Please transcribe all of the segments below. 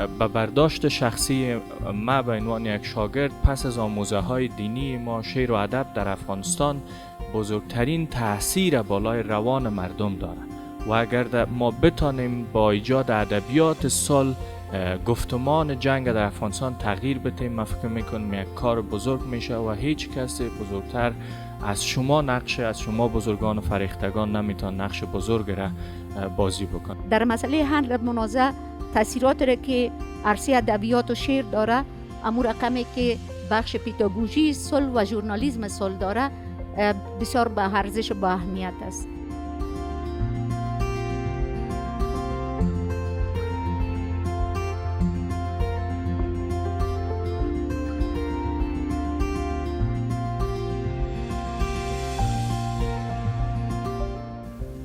به برداشت شخصی ما به عنوان یک شاگرد، پس از آموزه های دینی ما، شعر و ادب در افغانستان بزرگترین تاثیر بالای روان مردم داره و اگر ما بتانیم با ایجاد ادبیات صلح گفتمان جنگ در افغانستان تغییر بدیم، من فکر میکنم یک کار بزرگ میشه و هیچ کس بزرگتر از شما از شما بزرگان و فریختگان نمیتون نقش بزرگ را بازی بکنه. در مسئله حل منازعه تاثیرات را که عرصه ادبیات و شعر داره، امور رقمی که بخش پیداگوژی صلح و ژورنالیسم صلح داره، بسیار به ارزش و به اهمیت است.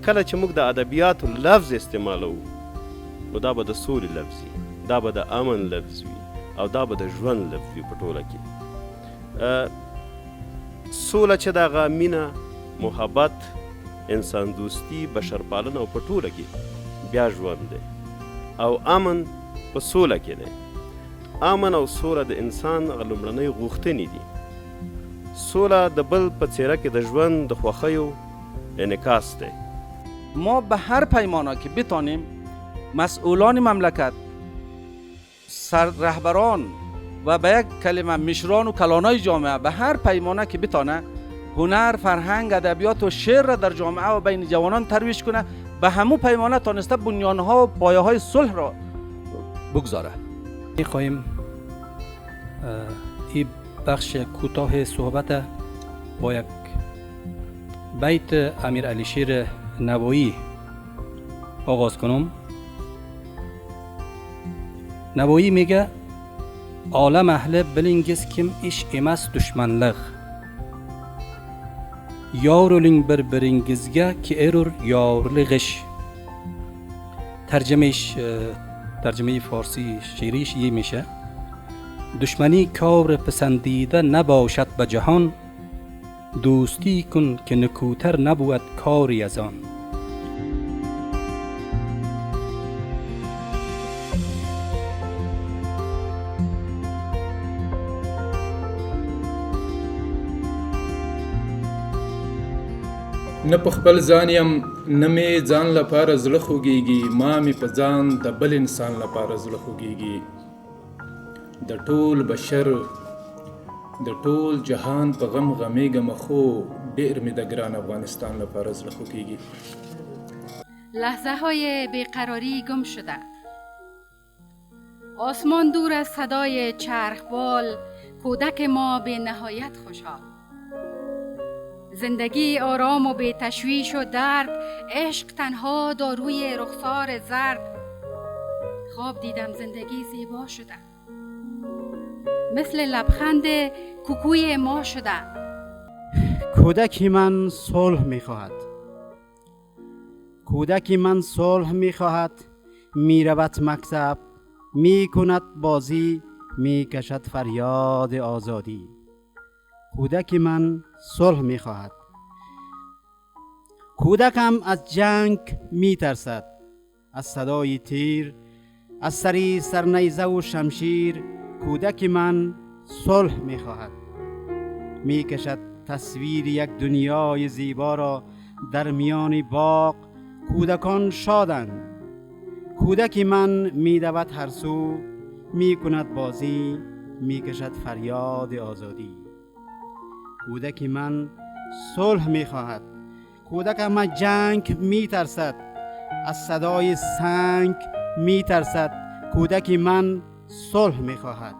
کله چې موږ د ادبیاتو لفظ استعمالو نو دا به د سولې لفظ وي، دا به د امن لفظ وي او دا به د ژوند لفظ وي. په ټوله کې سوله چې دغه مینه، محبت، انسان دوستی، بشرپالنه او په ټوله کې بیا ژوند دی. او امن په سوله کې دی. امن او سوله د انسان هغه لومړنۍ غوښتنې دي. سوله د بل په څېره کې د ژوند د خوښیو انعکاس دی. ما به هر پیمانه که بتانیم مسئولان مملکت، رهبران و به یک کلمه مشران و کلانای جامعه، به هر پیمانه که بتانه هنر، فرهنگ، ادبیات و شعر را در جامعه و بین جوانان ترویج کنه، به همون پیمانه تانسته بنیانها و پایه های صلح را بگذاره. می‌خواهیم این بخش کوتاه صحبت با یک بیت امیر علی شیر نوایی آغاز کنم. نوایی میگه: عالم اهل بلینگز کم ایش ایمس دشمنلغ، یارولینگ بر برینگزگه که ایرور یارلغش. ترجمه فارسی شیریش یه میشه: دشمنی کار پسندیده نباشد به جهان، دوستی کن که نکوتر نبود کاری از آن. نه په خپل ځان یم، نه مې ځان لپاره زړه خوږیږي، ما مې په ځان د بل انسان لپاره زړه خوږیږي. د ټول بشر د ټول جهان په غم غمیږم، خو ډېر مې د ګران افغانستان لپاره زړه خوږیږي. لحظه های بیقراری گم شده، آسمان دور از صدای چرخبال، کودک ما به نهایت خوشحال. زندگی آرام و بی تشویش و درد، عشق تنها داروی رخسار زرد. خواب دیدم زندگی زیبا شده، مثل لبخند کوکوی ما شده. کودکی من صلح می‌خواهد، کودکی من صلح می‌خواهد، می‌رود مکتب، می‌کند بازی، می‌کشد فریاد آزادی. کودکی من صلح می‌خواهد. کودکم از جنگ می‌ترسد، از صدای تیر، از سری سرنیزه و شمشیر. کودکی من صلح می‌خواهد. می‌کشد تصویر یک دنیای زیبا را در میان باغ. کودکان شادند. کودکی من می‌دود هر سو، می‌کند بازی، می‌کشد فریاد آزادی. کودکی من صلح می‌خواهد. کودکم از جنگ می‌ترسد، از صدای سنگ می‌ترسد. کودکی من صلح می‌خواهد.